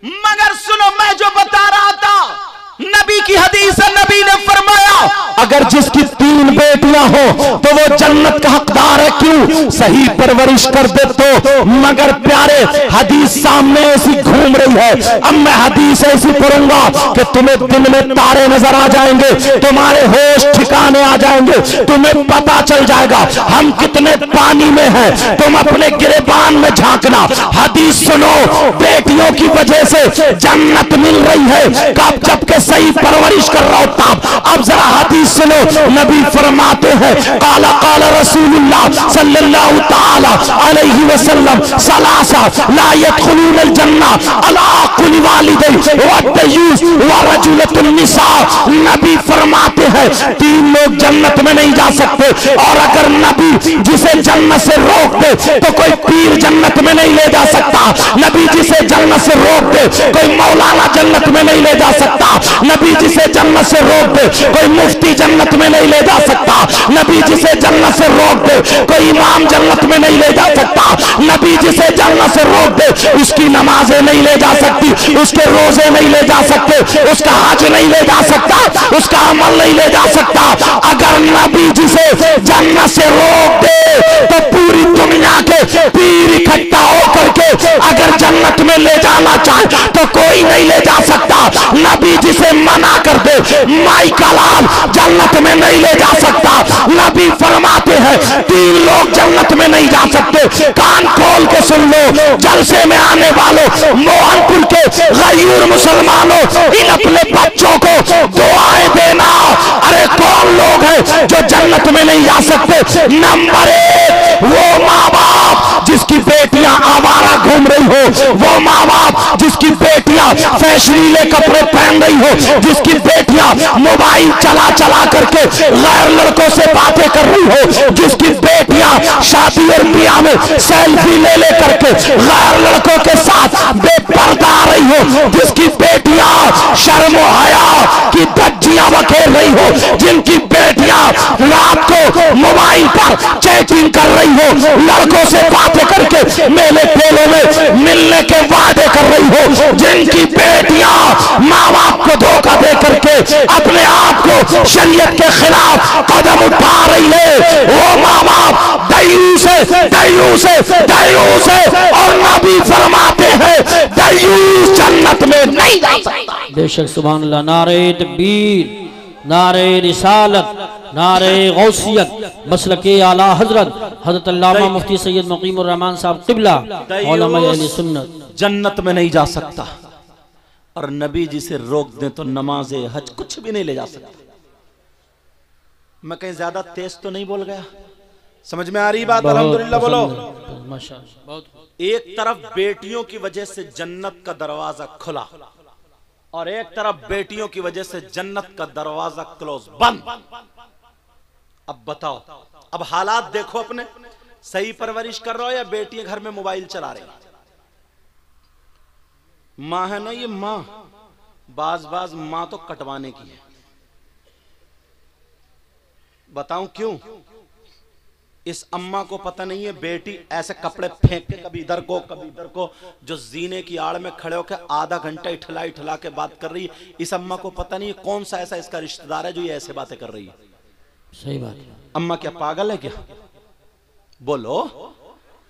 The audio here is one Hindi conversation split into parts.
मगर सुनो, मैं जो बता रहा था नबी की हदीस है, नबी ने फरमाया अगर जिसकी 3 बेटियां हो तो वो जन्नत का हकदार है। क्यों? सही परवरिश कर दे तो। मगर प्यारे, हदीस सामने ऐसी घूम रही है। अब मैं हदीस ऐसी पढ़ूंगा कि तुम्हें दिन में तारे नजर आ जाएंगे, तुम्हारे होश ठिकाने आ जाएंगे, तुम्हें पता चल जाएगा हम कितने पानी में हैं। तुम अपने गिरेबान में झांकना। हदीस सुनो, बेटियों की वजह से जन्नत मिल रही है। कब? जबकि सही परवरिश कर रहा होता। अब जरा हदीस सुनो, नबी फरमाते हैं काला काला रसूलुल्लाह सल्लल्लाहु ताला अलैहि वसल्लम सलासा ला यदखुलूनल जन्ना अला कुल्ली वालिदैन व तय्यूस व रजुलतुन निसा। नबी फरमाते हैं 3 लोग जन्नत में नहीं जा सकते। और अगर नबी जिसे जन्नत से रोक दे तो कोई पीर जन्नत में नहीं ले जा सकता। नबी जिसे जन्नत से रोक दे कोई मौलाना जन्नत में नहीं ले जा सकता। नबी जिसे जन्नत से रोक दे कोई मुफ्ती जन्नत में नहीं ले जा सकता। नबी जिसे जन्नत से रोक दे कोई इमाम जन्नत में नहीं ले जा सकता। नबी जिसे जन्नत से रोक दे उसकी नमाजें नहीं ले जा सकती, उसके रोजे नहीं ले जा सकते, उसका हज नहीं ले जा सकता, उसका अमल नहीं ले जा सकता। अगर नबी जिसे जन्नत से रोक दे तो पूरी दुनिया के पीर इकट्ठा होकर के अगर जन्नत में ले जाना चाहे तो कोई नहीं ले जा सकता। नबी जिसे मना कर दे माई का लाल जन्नत में नहीं ले जा सकता। नबी फरमाते हैं 3 लोग जन्नत में नहीं जा सकते। कान खोल के सुन लो, जलसे में आने वालों, मोहनपुर के गयूर मुसलमानों, इन अपने बच्चों को दुआएं देना। अरे कौन लोग हैं जो जन्नत में नहीं जा सकते? नंबर 1 वो माँ बाप जिसकी बेटियां आवारा घूम रही हो, वो माँ बाप जिसकी बेटियां फैशनीले कपड़े पहन रही हो, जिसकी बेटियां मोबाइल चला चला करके गैर लड़कों से बातें कर रही हो, जिसकी बेटियां शादी और ब्याह में सेल्फी ले ले करके गैर लड़कों के साथ बेपर्दा आ रही हो, जिसकी बेटियां शर्म हया की धज्जियां बखेर रही हो, जिनकी बेटियां रात को मोबाइल पर चैटिंग कर रही हो, लड़कों से बातें करके मेले ठेलों में मिलने के वादे कर रही हो, जिनकी बेटियां माँ बाप को धोखा दे करके अपने आप को शरीयत के खिलाफ कदम उठा रही है, वो माँ बाप दयूस है, दयूस है, दयूस है। और नबी फरमाते हैं दयूस जन्नत में नहीं जा सकता। बेशक सुभान अल्लाह। नारे तकबीर, नारे रिसालत, नारे गौसियत, मसलके आला हजरत हजरत अल्लामा मुफ्ती सैयद मुकीमुर रहमान साहब क़िबला उलमा अहले सुन्नत जन्नत में नहीं जा सकता। और नबी जिसे रोक दें तो नमाजे हज कुछ भी नहीं ले जा सकता। मैं कहीं ज्यादा तेज तो नहीं बोल गया? समझ में आ रही बात? अल्हम्दुलिल्लाह बोलो माशाअल्लाह। एक तरफ बेटियों की वजह से जन्नत का दरवाजा खुला और एक तरफ बेटियों की वजह से जन्नत का दरवाजा क्लोज, बंद। अब बताओ, अब हालात देखो अपने। सही परवरिश कर रहे हो या बेटियां घर में मोबाइल चला रही? माँ है ना ये माँ, बाज बाज माँ तो कटवाने की है। बताऊं क्यों? इस अम्मा को पता नहीं है बेटी ऐसे कपड़े फेंक के कभी इधर को कभी इधर को, जो जीने की आड़ में खड़े होकर आधा घंटा इठला इठला के बात कर रही है। इस अम्मा को पता नहीं है कौन सा ऐसा इसका रिश्तेदार है जो ये ऐसे बातें कर रही है। सही बात है। अम्मा क्या पागल है क्या? बोलो,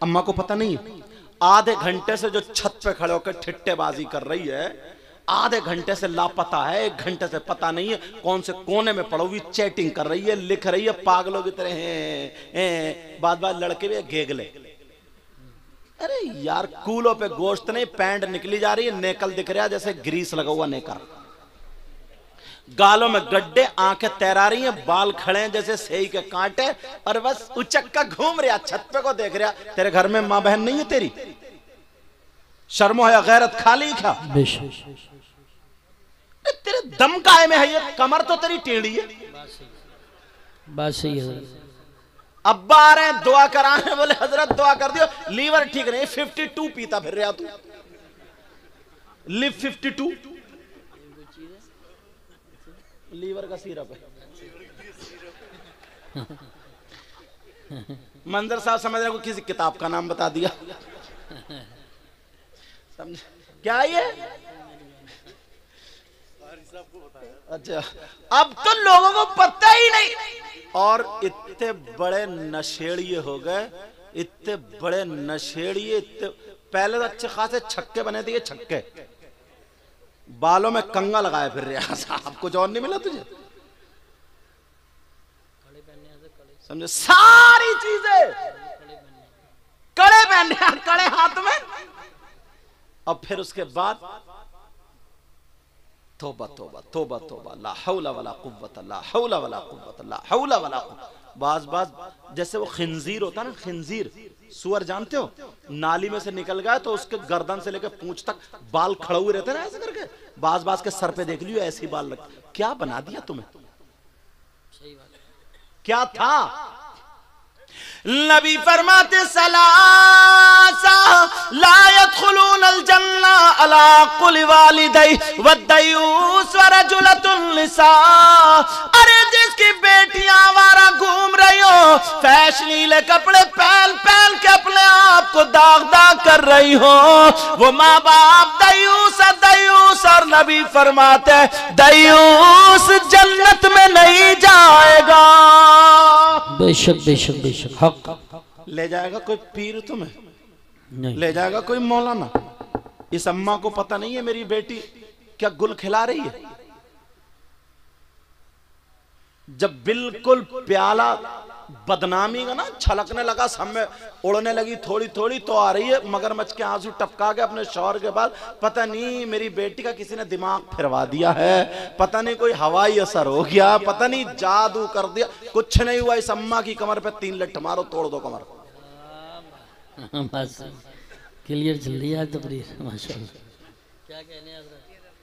अम्मा को पता नहीं है? आधे घंटे से जो छत पे खड़े होकर ठिट्टेबाजी कर रही है, आधे घंटे से लापता है, 1 घंटे से पता नहीं है कौन से कोने में पड़ी हुई चैटिंग कर रही है, लिख रही है पागलों की तरह हैं। बाद बाद लड़के भी गेगले। अरे यार, कूलों पे गोश्त नहीं, पैंट निकली जा रही है, नेकल दिख रहा है जैसे ग्रीस लगा हुआ नेकर, गालों में गड्ढे, आंखें तैरा रही हैं, बाल खड़े हैं जैसे सेई के कांटे, और बस उचक्का घूम रहा, छत पे को देख रहा। तेरे घर में माँ बहन नहीं है तेरी? शर्मो है गैरत खाली क्या? तेरे दम काहे में है ये? कमर तो तेरी टेढ़ी है। बात सही है। अब्बा आ रहे हैं दुआ कराने, बोले हजरत दुआ कर दियो, लीवर ठीक नहीं। 52 पीता फिर रहा तू, लिव 52 लीवर का सिरप है। मंजर साहब समझ रहे को किसी किताब का नाम बता दिया। समझ क्या ये? अच्छा, अब तो लोगों को पता ही नहीं। और इतने बड़े नशेड़िए हो गए, इतने बड़े नशेड़िए, इतने पहले तो अच्छे खासे छक्के बने थे, ये छक्के बालों में कंगा लगाए फिर रहे साहब, कुछ और नहीं मिला तुझे? समझे? सारी चीजें कड़े पहने, कड़े हाथ में। और फिर उसके बाद तौबा तौबा तौबा तौबा, ला हौला वला कुव्वत, ला हौला वला कुव्वत, ला हौला वला कुव्वत। बाज बाज जैसे वो खिंजीर होता है ना, खिंजीर सुअर जानते हो, नाली में से निकल गया तो उसके गर्दन से लेकर पूंछ तक बाल खड़े हुए रहते ना ऐसे करके। बाज बाज के सर पे देख लियो ऐसे ही बाल लग। क्या बना दिया तुम्हें? क्या था? नबी फरमाते सलासा ला यदखुलूनल जन्ना अला कुल वालिदै वद्दयूस व रजुलतुन निसा। अरे जिसकी बेटियां आवारा घूम रही हो, फैशनीले कपड़े पहन पहन के अपने आप को दाग दाग कर रही हो, वो माँ बाप दयूस दयूस। और नबी फरमाते दयूस जन्नत में नहीं जाएगा। बेशक बेशक बेशक हक। ले जाएगा कोई पीर तुम्हें? नहीं ले जाएगा कोई मौलाना? इस अम्मा को पता नहीं है मेरी बेटी क्या गुल खिला रही है? जब बिल्कुल प्याला बदनामी का ना छलकने लगा, सब में उड़ने लगी थोड़ी थोड़ी, तो आ रही है मगरमच्छ के आंसू टपका के अपने शौहर के बाद, पता नहीं मेरी बेटी का किसी ने दिमाग फिरवा दिया है, पता नहीं कोई हवाई असर हो गया, पता नहीं जादू कर दिया। कुछ नहीं हुआ, इस अम्मा की कमर पे 3 लठ मारो, तोड़ दो कमर। बस क्लियर चल रही है तकरीर, माशाल्लाह। क्या कहने हैं?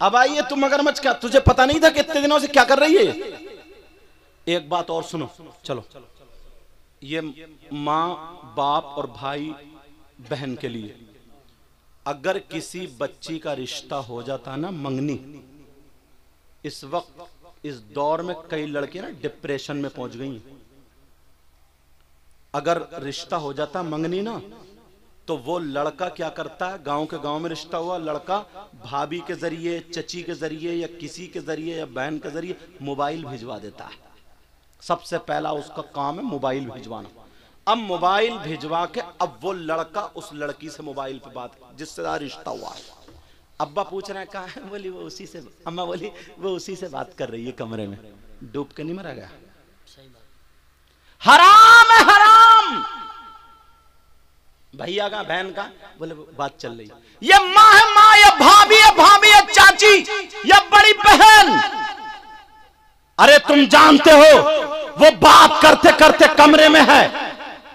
अब आइए तुम मगरमच्छ, क्या तुझे पता नहीं था कि इतने दिनों से क्या कर रही है? एक बात और सुनो, चलो। ये माँ बाप और भाई बहन के लिए, अगर किसी बच्ची का रिश्ता हो जाता ना मंगनी, इस वक्त इस दौर में कई लड़कियां ना डिप्रेशन में पहुंच गई हैं। अगर रिश्ता हो जाता मंगनी ना, तो वो लड़का क्या करता है, गांव के गांव में रिश्ता हुआ, लड़का भाभी के जरिए, चची के जरिए, या किसी के जरिए, या बहन के जरिए मोबाइल भिजवा देता है। सबसे पहला उसका काम है मोबाइल भिजवाना। अब मोबाइल भिजवा के अब वो लड़का उस लड़की से मोबाइल पे बात, जिससे रिश्ता हुआ है। अब्बा पूछ रहे हैं कहाँ है? बोली वो उसी से, अम्मा बोली वो उसी से बात कर रही है कमरे में। डूब के नहीं मरा गया? हराम है हराम। भैया का बहन का, बोले बात चल रही। ये माँ है माँ, या भाभी है भाभी, या चाची, या बड़ी बहन। अरे तुम जानते हो वो बात करते करते कमरे में है,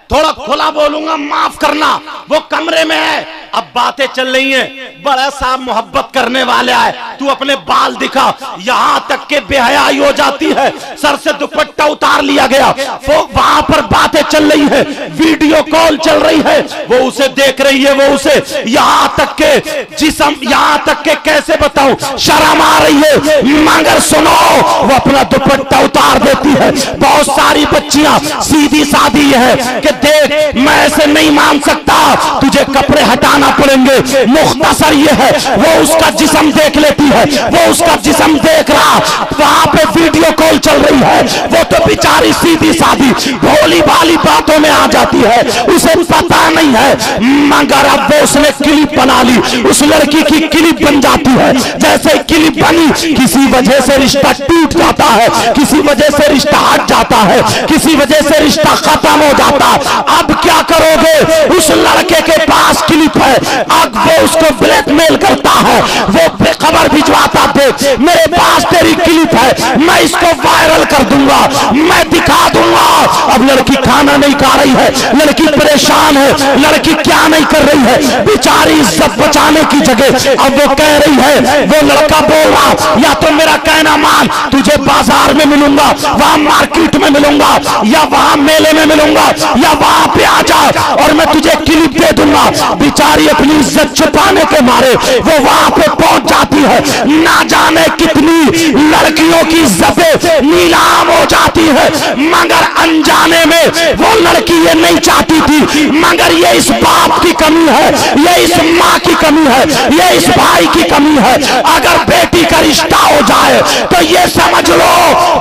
थोड़ा खुला बोलूंगा माफ करना, वो कमरे में है, अब बातें चल रही हैं, बड़ा साहब मोहब्बत करने वाले आए, तू अपने बाल दिखा, यहां तक के बेहयाई हो जाती है, सर से दुपट्टा उतार लिया गया, वो वहां पर बातें चल रही है, वीडियो कॉल चल रही है, वो उसे देख रही है, वो उसे, यहां तक के जिस्म, यहां तक के कैसे बताऊं, शर्म आ रही है, मगर सुनो वो अपना दुपट्टा उतार देती है। बहुत सारी बच्चियां सीधी सादी है कि देख मैं ऐसे नहीं मान सकता, तुझे कपड़े हटाना पड़ेंगे। मुख्तसर ये है, वो उसका जिस्म देख लेती है, वो उसका जिस्म देख रहा, वहां पे वीडियो कॉल चल रही है, वो तो बेचारी सीधी सादी भोली भाली बातों में आ जाती है, उसे पता नहीं है, मगर अब वो उसने क्लिप बना ली, उस लड़की की क्लिप बन जाती है। जैसे क्लिप बनी, किसी वजह से रिश्ता टूट जाता है, किसी वजह से रिश्ता हट जाता है, किसी वजह से रिश्ता खत्म हो जाता है। अब क्या करोगे? उस लड़के के पास क्लिप है, अब वो उसको ब्लैकमेल करता है, वो खबर भिजवाता थे, मेरे पास तेरी क्लिप है, मैं इसको वायरल कर दूंगा, मैं दिखा दूंगा। अब लड़की खाना नहीं खा रही है, लड़की परेशान है, लड़की क्या नहीं कर रही है, बेचारी इज्जत बचाने की जगह अब वो कह रही है, वो लड़का बोल रहा, या तो मेरा कहना मान, तुझे बाजार में मिलूंगा, वहां मार्केट में मिलूंगा, या वहां मेले में मिलूंगा, या वहां पे आ जा और मैं तुझे क्लिप दे दूंगा। बेचारी अपनी इज्जत छुपाने के मारे वो वहां पे पहुंच जाती है, ना जाने कितनी लड़कियों की इज्जतें नीलाम हो जाती है, मगर अनजाने में वो लड़की ये नहीं चाहती थी, मगर ये इस बाप की कमी है, ये इस माँ की कमी है, ये इस भाई की कमी है। अगर बेटी का रिश्ता हो जाए तो ये समझ लो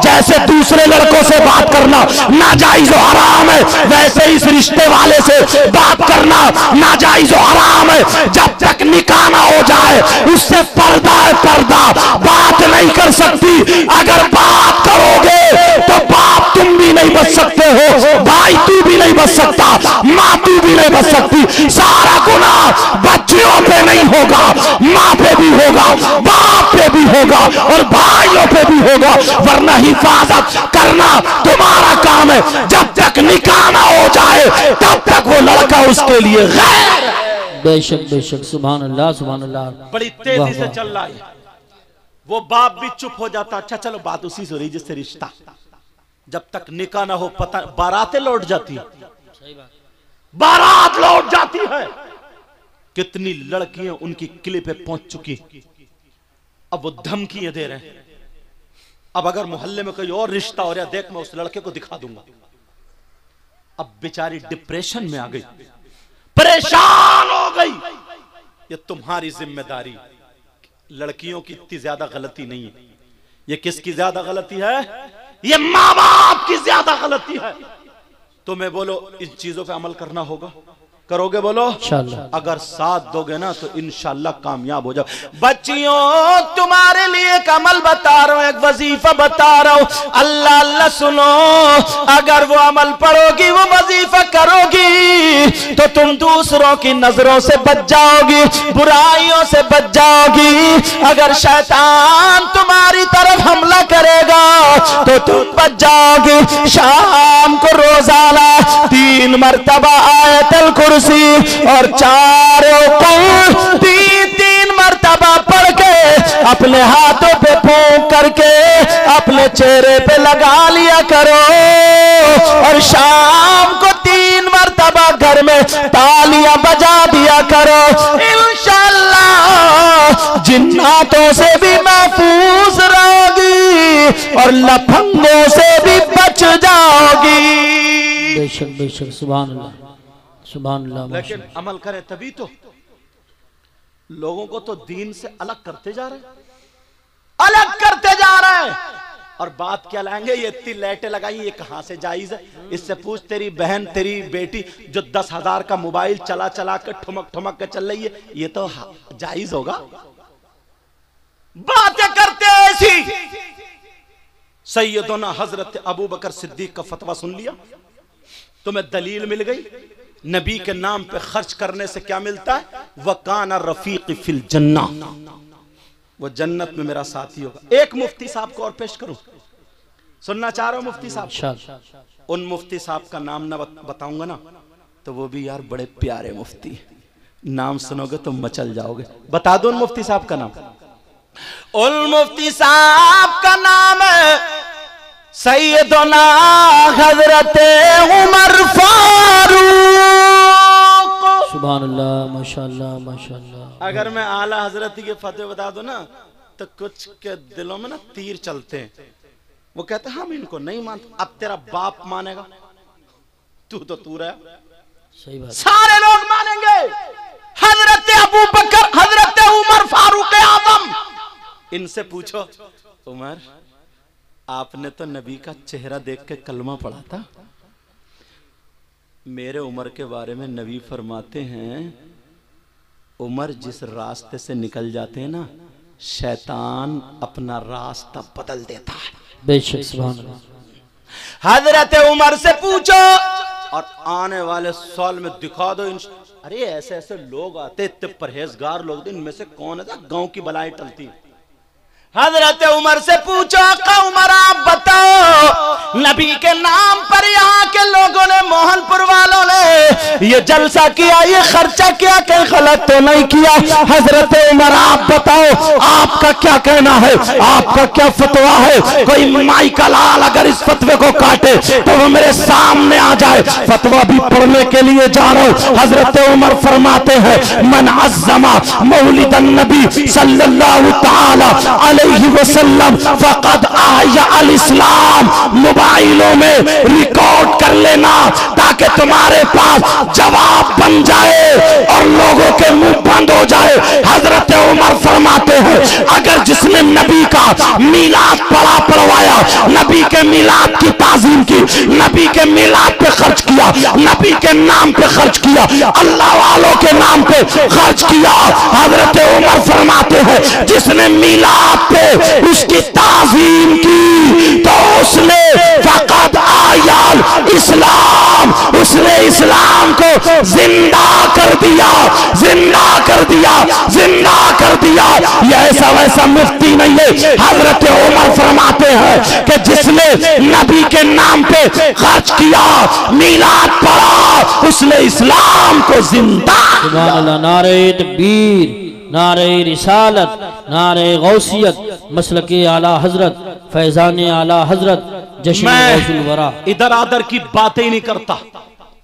जैसे दूसरे लड़कों से बात करना नाजायज और हराम है, वैसे इस रिश्ते वाले से बात करना नाजायज और हराम है। जब तक निकाह ना हो जाए उससे पर्दा है पर्दा, बात नहीं कर सकती। अगर बात करोगे तो बाप तुम भी नहीं बच सकते हो, भाई तू भी नहीं बच सकता, माँ तू भी नहीं बच सकती। सारा गुनाह बच्चियों पे नहीं होगा, माँ पे भी होगा, बाप पे भी होगा और भाइयों पे भी होगा, वरना हिफाजत करना तुम्हारा काम है। जब तक निकाह ना हो जाए तब तक वो लड़का उसके लिए गैर। बेशक बेशक, सुभान अल्लाह सुभान अल्लाह। बड़ी तेजी से चल रहा है, वो बाप भी चुप हो जाता। अच्छा चलो बात उसी से हो रही जिससे रिश्ता, जब तक निकाह ना हो पता बारातें लौट जाती है, बारात लौट जाती है। कितनी लड़कियां उनकी किले पे पहुंच चुकी, अब वो धमकियां दे रहे हैं, अब अगर मोहल्ले में कोई और रिश्ता हो रहा है देख मैं उस लड़के को दिखा दूंगा। अब बेचारी डिप्रेशन में आ गई, परेशान हो गई। ये तुम्हारी जिम्मेदारी, लड़कियों की इतनी ज्यादा गलती नहीं है। ये किसकी ज्यादा गलती है? ये माँ बाप की ज्यादा गलती है। तुम्हें बोलो इन चीजों पे अमल करना होगा, करोगे बोलो इंशाअल्लाह। अगर साथ दोगे ना तो इंशाअल्लाह कामयाब हो जाओ। बच्चियों तुम्हारे लिए एक अमल बता रहा हूं, एक वजीफा बता रहा हूं, अल्लाह अल्लाह सुनो। अगर वो अमल पढ़ोगी, वो वजीफा करोगी तो तुम दूसरों की नजरों से बच जाओगी, बुराइयों से बच जाओगी। अगर शैतान तुम्हारी तरफ हमला करेगा तो तुम बच जाओगी। शाम को रोजाना 3 मरतबा आयतल कुर्सी और चारों को 3 मरतबा पढ़ के अपने हाथों पे फूंक करके अपने चेहरे पे लगा लिया करो। और शाम को 3 मरतबा घर में तालियां बजा दिया करो। इंशाअल्लाह जिन्नातों से भी महफूज रहोगी और लफंगों से भी बच जाओगी। बेशक बेशक, सुभान अल्लाह सुभान अल्लाह। लेकिन अमल करें तभी तो। लोगों को तो दीन से अलग करते जा रहे हैं, अलग करते जा रहे हैं। और बात क्या लाएंगे, ये इतनी लाइटें लगाई, ये कहां से जायज है? इससे पूछ तेरी बहन तेरी बेटी जो 10,000 का मोबाइल चला चला के ठुमक ठुमक के चल रही है, ये तो जायज होगा? बातें करते ऐसी। सैयदना हजरत अबू बकर सिद्दीक का फतवा सुन लिया, तुम्हें दलील मिल गई। नबी के नाम पे खर्च करने से क्या मिलता है? वकाना रफीक फिल जन्ना, वो जन्नत में मेरा साथी होगा। एक मुफ्ती साहब को और पेश करूं, सुनना चाह रहा हूं मुफ्ती साहब। उन मुफ्ती साहब का नाम ना बताऊंगा ना तो वो भी यार बड़े प्यारे मुफ्ती, नाम सुनोगे तो मचल जाओगे। बता दो उन मुफ्ती साहब का नाम। उन मुफ्ती साहब का नाम है सैयदना हजरत उमर फारूक। सुभान अल्लाह, माशाअल्लाह माशाअल्लाह। अगर मैं आला हजरत के फतवे बता दो ना तो कुछ के दिलों में ना तीर चलते हैं। वो कहते हैं हम इनको नहीं मानते। अब तेरा बाप मानेगा, तू तो तू रहा, सही बात। सारे लोग मानेंगे। हजरत अबू बकर, हजरत उमर फारूक आजम, इनसे पूछो उमर आपने तो नबी का चेहरा देख के कलमा पढ़ा था। मेरे उमर के बारे में नबी फरमाते हैं उमर जिस रास्ते से निकल जाते हैं ना, शैतान अपना रास्ता बदल देता है। बेशक, सुभान अल्लाह। हजरत उमर से पूछो और आने वाले साल में दिखा दो। अरे ऐसे ऐसे लोग आते, इतने परहेजगार लोग, इनमें से कौन है गांव की बलाई टलती है। हजरत उमर से पूछो उमर आप बताओ नबी के नाम पर यहाँ के लोगों ने, मोहनपुर वालों ने ये जलसा किया, ये खर्चा किया, कहीं गलत तो नहीं किया? हजरत उमर आप बताओ आपका क्या कहना है, आपका क्या फतवा है? कोई माई का लाल अगर इस फतवे को काटे तो वो मेरे सामने आ जाए। फतवा भी पढ़ने के लिए जा रहा हूँ। हजरत उमर फरमाते हैं मन अज़्ज़मा मौलिदन नबी सल्लल्लाहु तआला अलैहि वसल्लम फक़द आया अल इस्लाम। मोबाइलों में रिकॉर्ड कर लेना ताकि तुम्हारे पास जवाब बन जाए और लोगों के मुंह बंद हो जाए। हजरत उमर फरमाते हैं अगर जिसने नबी का मिलाद पढ़वाया, नबी के मिलाद की ताज़ीम की, नबी के मिलाद पे खर्च किया, नबी के नाम पे खर्च किया, अल्लाह वालों के नाम पे खर्च किया, हजरत उमर फरमाते हैं जिसने मिलाद पे उसकी ताज़ीम की तो उसने फक़द आयाल इस्लाम, उसने इस्लाम को जिंदा कर दिया, जिंदा कर दिया, जिंदा कर दिया। यह ऐसा वैसा मुफ्ती नहीं है। हजरत उमर फरमाते हैं कि जिसने नबी के नाम पे खर्च किया, मिलाद पढ़ा, उसने इस्लाम को जिंदा। नारे तकबीर, नारे रिसालत, नारे गौसियत, मसलके आला हजरत, फैजान आला हजरत, जश्न गौसुल वरा। इधर आदर की बातें ही नहीं करता।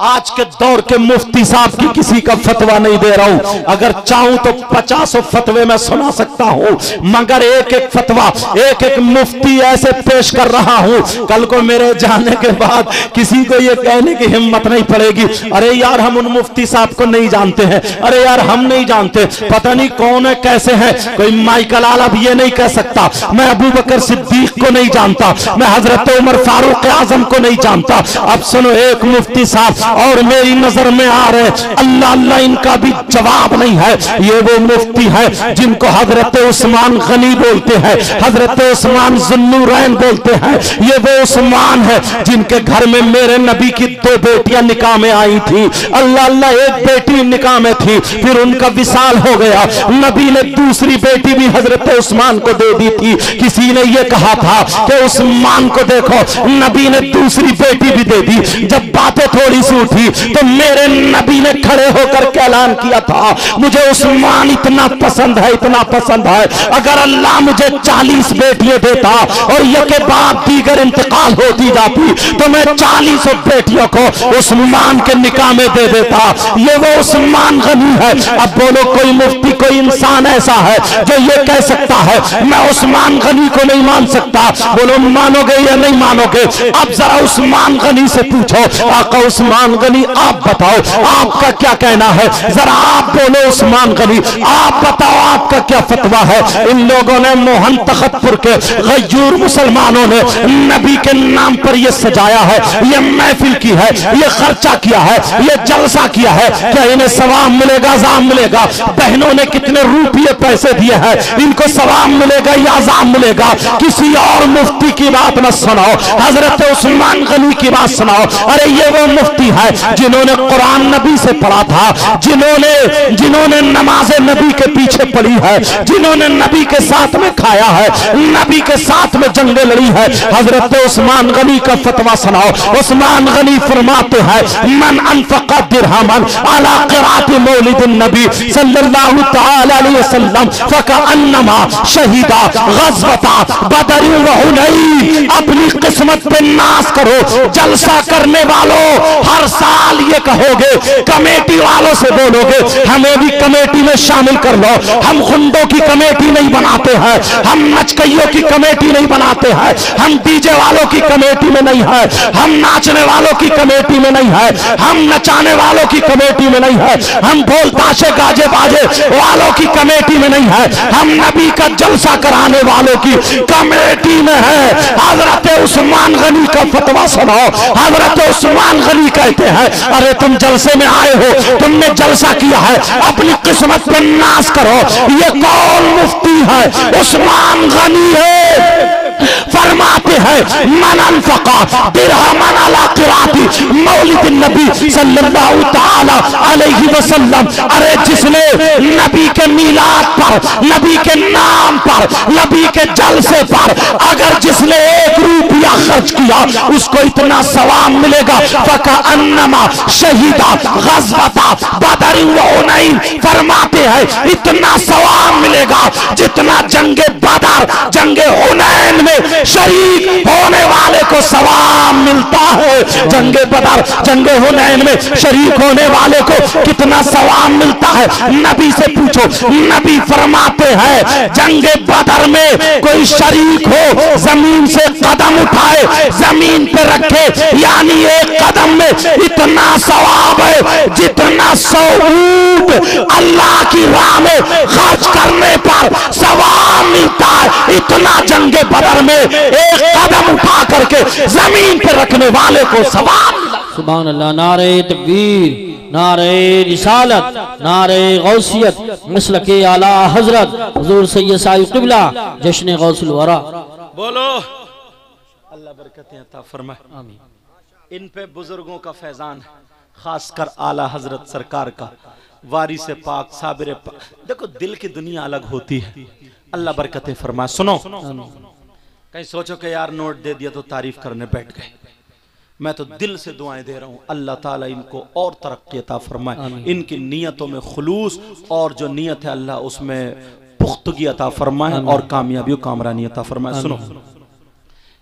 आज के दौर के मुफ्ती साहब की किसी का फतवा नहीं दे रहा हूं। अगर चाहूं तो 50 फतवे मैं सुना सकता हूं, मगर एक एक फतवा एक एक मुफ्ती ऐसे पेश कर रहा हूं, कल को मेरे जाने के बाद किसी को ये कहने की हिम्मत नहीं पड़ेगी अरे यार हम उन मुफ्ती साहब को नहीं जानते हैं, अरे यार हम नहीं जानते, पता नहीं कौन है कैसे है। कोई माइकल आलब ये नहीं कह सकता, मैं अबू बकर सिद्दीक को नहीं जानता, मैं हजरत उमर फारूक आजम को नहीं जानता। अब सुनो, एक मुफ्ती साहब और मेरी नजर में आ रहे, अल्लाह अल्लाह इनका भी जवाब नहीं है। ये वो मुफ्ती है जिनको हजरत उस्मान गनी बोलते हैं, हजरत उस्मान ज़ुन्नूरैन बोलते हैं। ये वो उस्मान है जिनके घर में मेरे नबी की 2 बेटियां निकाह में आई थी। अल्लाह अल्लाह, एक बेटी निकाह में थी, फिर उनका विसाल हो गया, नबी ने दूसरी बेटी भी हजरत उस्मान को दे दी थी। किसी ने ये कहा था कि उस्मान को देखो, नबी ने दूसरी बेटी भी दे दी। जब बातें थोड़ी सी उठी तो मेरे नबी ने खड़े होकर के ऐलान किया था मुझे उस्मान इतना पसंद है, इतना पसंद है, अगर अल्लाह मुझे 40 बेटियां देता और ये के बाद दीगर इंतकाल होती जाती तो मैं 40 बेटियों को उस्मान के निकाह में दे देता। ये वो उस्मान गनी है। अब बोलो, कोई मुफ्ती, कोई इंसान ऐसा है जो ये कह सकता है मैं उस्मान गनी को नहीं मान सकता? बोलो मानोगे या नहीं मानोगे? अब जरा उस्मान गनी से पूछो, आका उस्मान गनी आप बताओ आपका क्या कहना है, जरा आप बोलो उस्मान गनी, आप बताओ आपका क्या फतवा है। इन लोगों ने मोहन तखतपुर के गयूर मुसलमानों ने नबी के नाम पर यह सजाया है, यह महफिल की है, यह खर्चा किया है, यह जलसा किया है। क्या इन्हें सवाब मिलेगा, अज़ाब मिलेगा? बहनों ने कितने रुपये पैसे दिए हैं, इनको सवाब मिलेगा या अज़ाब मिलेगा? किसी और मुफ्ती की बात न सुनाओ, हजरत उस्मान गनी की बात सुनाओ। अरे ये वो मुफ्ती है जिन्होंने कुरान नबी से पढ़ा था, जिन्होंने नमाज नबी के पीछे पढ़ी है, जिन्होंने नबी के साथ में खाया है, नबी के साथ में जंगे लड़ी है। हजरत उस्मान गनी का फतवा सुनाओ। उस्मान गनी फरमाते हैं मन अनफक़ा दिरहमन अला क़िराअत मौलिदिन नबी सल्लल्लाहु तआला अलैहि वसल्लम फ़कअन्नमा शहीदा ग़ज़वता बदर व हुनैन। अपनी किस्मत पे नाश करो। जलसा करने वालों, हर साल ये कहोगे, कमेटी वालों से बोलोगे हमें भी कमेटी में शामिल कर लो। हम गुंडों की कमेटी नहीं बनाते हैं, हम नचकइयों की कमेटी नहीं बनाते हैं, हम डीजे वालों की कमेटी में नहीं है, हम नाचने वालों की कमेटी में नहीं है, हम नचाने वालों की कमेटी में नहीं है, हम ढोल ताशे गाजे बाजे वालों की कमेटी में नहीं है, हम नबी का जलसा कराने वालों की कमेटी में है। हजरत उस्मान गनी का फतवा सुनाओ। हजरत उस्मान गनी कहते हैं अरे तुम जलसे में आए हो, तुमने जलसा किया है, अपनी किस्मत पे नाश करो। ये कौन मुफ्ती है? उस्मान गनी है। फरमाते हैं मन अनफक़ा दिरहमन अला क़िराअति मौलिदिन नबी सल्लल्लाहु तआला अलैहि वसल्लम। अरे जिसने नबी के मिलाद पर, नबी के नाम पर, नबी के जलसे पर अगर जिसने 1 रुपया खर्च किया उसको इतना सवाब मिलेगा फ़कअन्नमा शहीदा ग़ज़वता बदर व हुनैन। फरमाते हैं इतना सवाब मिलेगा जितना जंगे बदर, जंगे हुनैन में शरीक होने वाले को सवाब मिलता है। जंगे बदर, जंगे हुनैन में शरीक होने वाले को कितना सवाब मिलता है, नबी से पूछो। नबी फरमाते हैं जंगे बदर में कोई शरीक हो, जमीन से कदम उठाए, जमीन पे रखे, यानी एक कदम में इतना सवाब है जितना 100 ऊंट अल्लाह की राह में खर्च करने पर सवाब मिलता है। इतना जंगे बदर में एक कदम उठा करके जमीन पे रखने वाले को सवाब मिला। सुभान अल्लाह। नारे तकबीर, नारे रिसालत, नारे गौसियत, मसलके आला हजरत हुजूर सैयद साहिब क़िबला जश्न गौसुल वरा। बोलो अल्लाह बरकतें अता फरमाए। आमीन। इन पे बुजुर्गों का फैजान है, खासकर आला हजरत सरकार का, वारिस पाक साबिर पाक। देखो दिल की दुनिया अलग होती है, अल्लाह बरकतें फरमाए। सुनो, कहीं सोचो कि यार नोट दे दिया तो तारीफ करने बैठ गए। मैं तो दिल से दुआएं दे रहा हूं, अल्लाह ताला इनको और तरक्की अता फरमाए, इनकी नीयतों में खुलूस और जो नीयत है अल्लाह उसमें पुख्तगी अता फरमाए और कामयाबी और कामरानी अता फरमाए। सुनो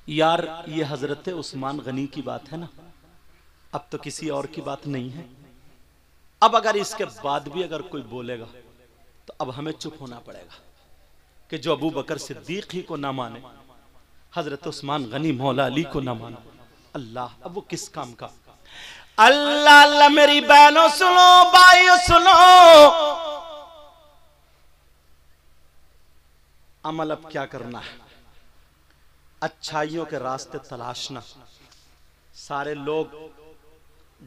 यार, ये हजरत उस्मान गनी की बात है ना, अब तो किसी और की बात नहीं है। अब अगर इसके बाद भी अगर कोई बोलेगा तो अब हमें चुप होना पड़ेगा कि जो अबू बकर सिद्दीक ही को ना माने, हजरत उस्मान गनी मौला अली को ना माने, अल्लाह अब वो किस काम का। अल्लाह अल्लाह मेरी बहनों सुनो, भाइयों सुनो, अमल अब क्या करना है, अच्छाइयों के रास्ते तलाशना। सारे लोग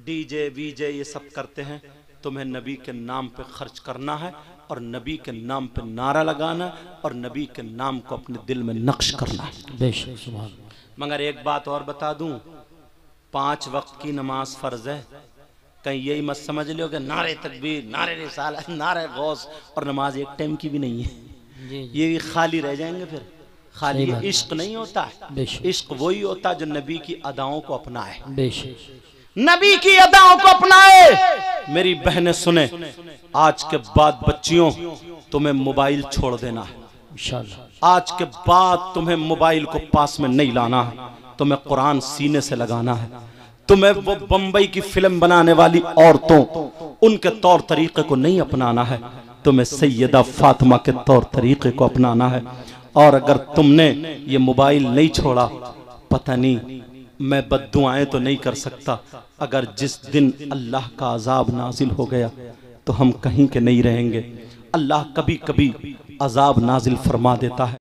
डीजे वीजे ये सब करते हैं, तुम्हें नबी के नाम पे खर्च करना है और नबी के नाम पे नारा लगाना और नबी के नाम को अपने दिल में नक्श करना है। बेशक सुभान। मगर एक बात और बता दूं, 5 वक्त की नमाज फर्ज है। कहीं यही मत समझ लो कि नारे तकबीर, नारे रिसालत, नारे गौस और नमाज एक टाइम की भी नहीं है। ये भी खाली रह जाएंगे फिर। खाली इश्क नहीं होता है, इश्क वही होता है जो नबी की अदाओं को अपनाए, नबी की अदाओं को अपनाए। मेरी बहनें सुने, आज के बाद बच्चियों तुम्हें मोबाइल छोड़ देना है इंशाअल्लाह। आज के बाद तुम्हें मोबाइल को पास में नहीं लाना है, तुम्हें कुरान सीने से लगाना है। तुम्हें वो बंबई की फिल्म बनाने वाली औरतों उनके तौर तरीके को नहीं अपनाना है, तुम्हें सैयदा फातिमा के तौर तरीके को अपनाना है। और अगर तुमने ये मोबाइल नहीं छोड़ा, पता नहीं, मैं बद्दुआएं तो नहीं कर सकता, अगर जिस दिन अल्लाह का अजाब नाजिल हो गया तो हम कहीं के नहीं रहेंगे। अल्लाह कभी कभी अजाब नाजिल फरमा देता है।